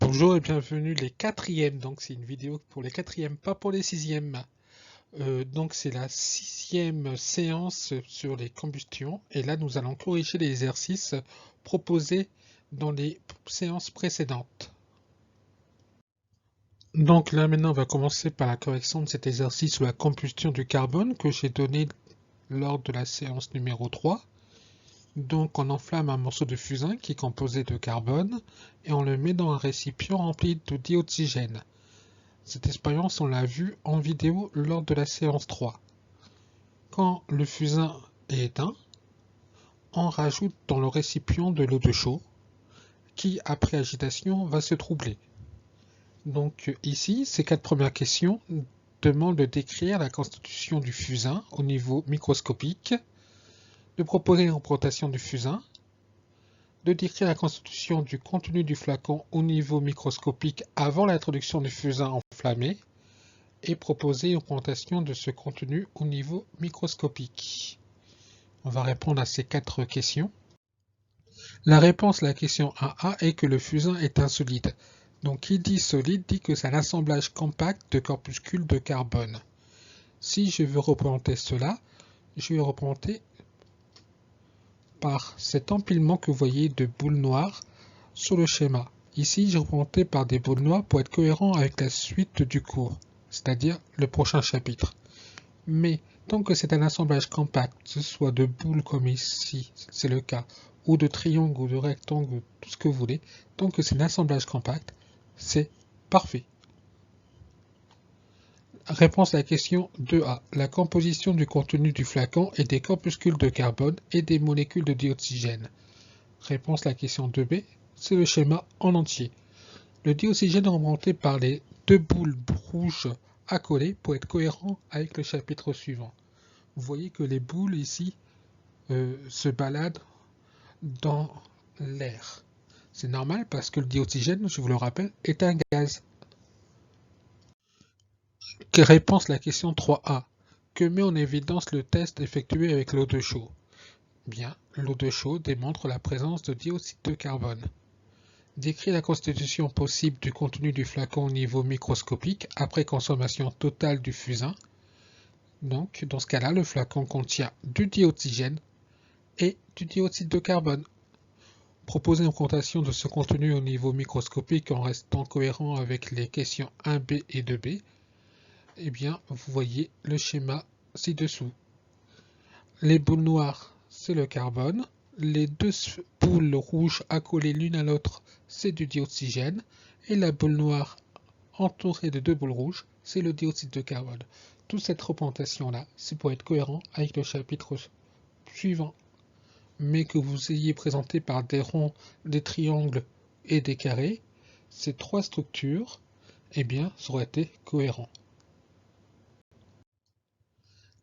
Bonjour et bienvenue les quatrièmes, donc c'est une vidéo pour les quatrièmes, pas pour les sixièmes. Donc c'est la sixième séance sur les combustions et là nous allons corriger les exercices proposés dans les séances précédentes. Donc là maintenant on va commencer par la correction de cet exercice sur la combustion du carbone que j'ai donné lors de la séance numéro 3. Donc on enflamme un morceau de fusain qui est composé de carbone et on le met dans un récipient rempli de dioxygène. Cette expérience, on l'a vue en vidéo lors de la séance 3. Quand le fusain est éteint, on rajoute dans le récipient de l'eau de chaud qui, après agitation, va se troubler. Donc ici, ces 4 premières questions demandent de décrire la constitution du fusain au niveau microscopique, de proposer une représentation du fusain, de décrire la constitution du contenu du flacon au niveau microscopique avant l'introduction du fusain enflammé, et proposer une représentation de ce contenu au niveau microscopique. On va répondre à ces 4 questions. La réponse à la question 1A est que le fusain est un solide. Donc qui dit solide dit que c'est un assemblage compact de corpuscules de carbone. Si je veux représenter cela, je vais représenter par cet empilement que vous voyez de boules noires sur le schéma. Ici, j'ai représenté par des boules noires pour être cohérent avec la suite du cours, c'est-à-dire le prochain chapitre. Mais tant que c'est un assemblage compact, que ce soit de boules comme ici, c'est le cas, ou de triangles ou de rectangles, tout ce que vous voulez, tant que c'est un assemblage compact, c'est parfait. Réponse à la question 2A. La composition du contenu du flacon est des corpuscules de carbone et des molécules de dioxygène. Réponse à la question 2B. C'est le schéma en entier. Le dioxygène est représenté par les 2 boules rouges accolées pour être cohérent avec le chapitre suivant. Vous voyez que les boules ici se baladent dans l'air. C'est normal parce que le dioxygène, je vous le rappelle, est un gaz. Réponse à la question 3A. Que met en évidence le test effectué avec l'eau de chaux? Bien, l'eau de chaux démontre la présence de dioxyde de carbone. Décrit la constitution possible du contenu du flacon au niveau microscopique après consommation totale du fusain. Donc, dans ce cas-là, le flacon contient du dioxygène et du dioxyde de carbone. Proposer une représentation de ce contenu au niveau microscopique en restant cohérent avec les questions 1B et 2B, eh bien, vous voyez le schéma ci-dessous. Les boules noires, c'est le carbone. Les 2 boules rouges accolées l'une à l'autre, c'est du dioxygène. Et la boule noire entourée de 2 boules rouges, c'est le dioxyde de carbone. Toute cette représentation-là, c'est pour être cohérent avec le chapitre suivant. Mais que vous ayez présenté par des ronds, des triangles et des carrés, ces 3 structures, eh bien, ça aurait été cohérent.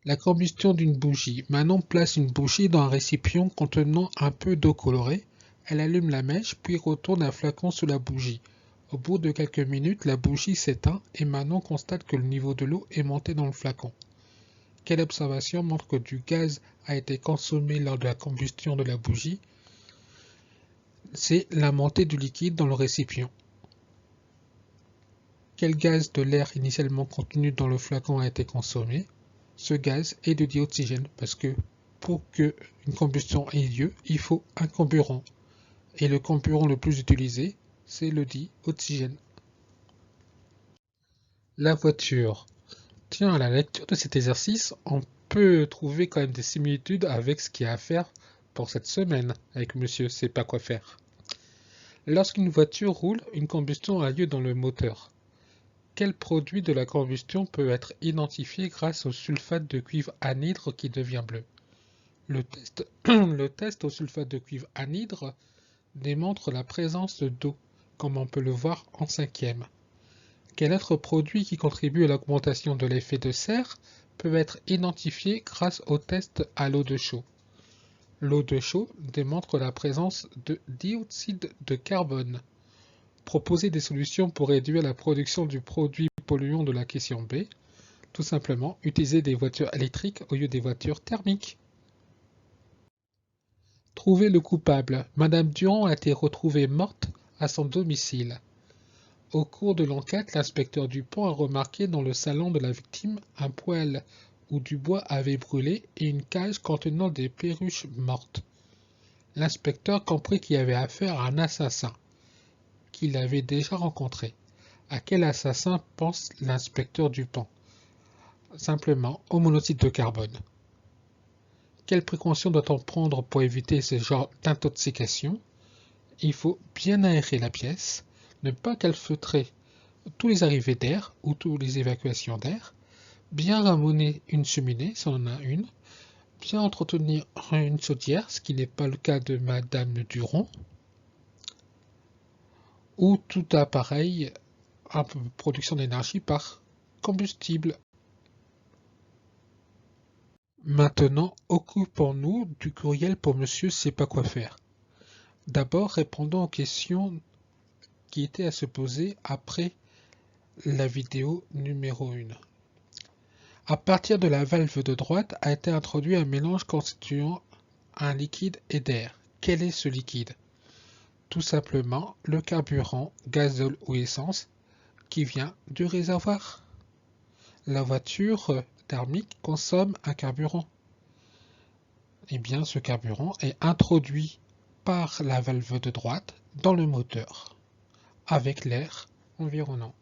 La combustion d'une bougie. Manon place une bougie dans un récipient contenant un peu d'eau colorée. Elle allume la mèche, puis retourne un flacon sous la bougie. Au bout de quelques minutes, la bougie s'éteint et Manon constate que le niveau de l'eau est monté dans le flacon. Quelle observation montre que du gaz a été consommé lors de la combustion de la bougie? C'est la montée du liquide dans le récipient. Quel gaz de l'air initialement contenu dans le flacon a été consommé? Ce gaz est de dioxygène parce que pour qu'une combustion ait lieu, il faut un carburant. Et le carburant le plus utilisé, c'est le dioxygène. La voiture. Tiens, à la lecture de cet exercice, on peut trouver quand même des similitudes avec ce qu'il y a à faire pour cette semaine avec Monsieur sait pas quoi faire. Lorsqu'une voiture roule, une combustion a lieu dans le moteur. Quel produit de la combustion peut être identifié grâce au sulfate de cuivre anhydre qui devient bleu? Le test au sulfate de cuivre anhydre démontre la présence d'eau, comme on peut le voir en 5e. Quel autre produit qui contribue à l'augmentation de l'effet de serre peut être identifié grâce au test à l'eau de chaux? L'eau de chaux démontre la présence de dioxyde de carbone. Proposer des solutions pour réduire la production du produit polluant de la question B. Tout simplement, utiliser des voitures électriques au lieu des voitures thermiques. Trouver le coupable. Madame Durand a été retrouvée morte à son domicile. Au cours de l'enquête, l'inspecteur Dupont a remarqué dans le salon de la victime un poêle où du bois avait brûlé et une cage contenant des perruches mortes. L'inspecteur comprit qu'il y avait affaire à un assassin, qu'il avait déjà rencontré. À quel assassin pense l'inspecteur Dupont? Simplement au monoxyde de carbone. Quelles précautions doit-on prendre pour éviter ce genre d'intoxication? Il faut bien aérer la pièce, ne pas calfeutrer tous les arrivées d'air ou toutes les évacuations d'air, bien ramoner une cheminée si on en a une, bien entretenir une chaudière, ce qui n'est pas le cas de Madame Duron, ou tout appareil à production d'énergie par combustible. Maintenant, occupons-nous du courriel pour Monsieur sait pas quoi faire. D'abord, répondons aux questions qui étaient à se poser après la vidéo numéro 1. À partir de la valve de droite a été introduit un mélange constituant un liquide et d'air. Quel est ce liquide? Tout simplement le carburant, gazole ou essence qui vient du réservoir. La voiture thermique consomme un carburant. Eh bien, ce carburant est introduit par la valve de droite dans le moteur, avec l'air environnant.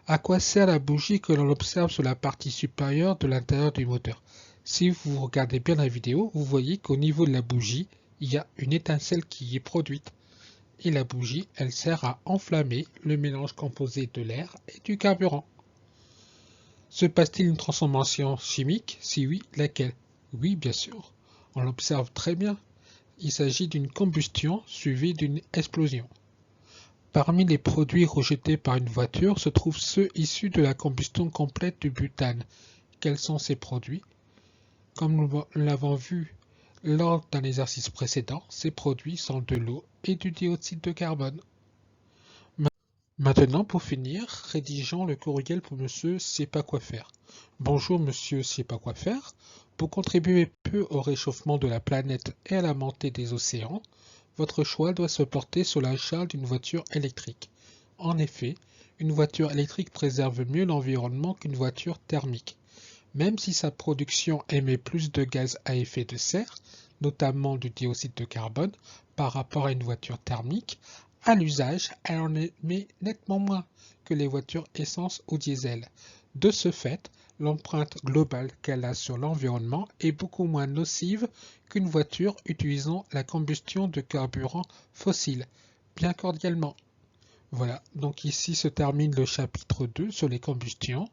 À quoi sert la bougie que l'on observe sur la partie supérieure de l'intérieur du moteur? Si vous regardez bien la vidéo, vous voyez qu'au niveau de la bougie, il y a une étincelle qui est produite. Et la bougie, elle sert à enflammer le mélange composé de l'air et du carburant. Se passe-t-il une transformation chimique? Si oui, laquelle? Oui, bien sûr. On l'observe très bien. Il s'agit d'une combustion suivie d'une explosion. Parmi les produits rejetés par une voiture se trouvent ceux issus de la combustion complète du butane. Quels sont ces produits? Comme nous l'avons vu lors d'un exercice précédent, ces produits sont de l'eau et du dioxyde de carbone. Maintenant, pour finir, rédigeons le courriel pour Monsieur sait pas quoi faire. Bonjour Monsieur sait pas quoi faire. Pour contribuer peu au réchauffement de la planète et à la montée des océans, votre choix doit se porter sur l'achat d'une voiture électrique. En effet, une voiture électrique préserve mieux l'environnement qu'une voiture thermique. Même si sa production émet plus de gaz à effet de serre, notamment du dioxyde de carbone, par rapport à une voiture thermique, à l'usage, elle en émet nettement moins que les voitures essence ou diesel. De ce fait, l'empreinte globale qu'elle a sur l'environnement est beaucoup moins nocive qu'une voiture utilisant la combustion de carburant fossile, bien cordialement. Voilà, donc ici se termine le chapitre 2 sur les combustions.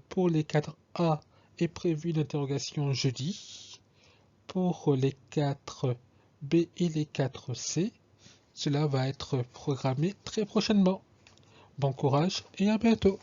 Pour les 4A est prévue une interrogation jeudi. Pour les 4B et les 4C, cela va être programmé très prochainement. Bon courage et à bientôt.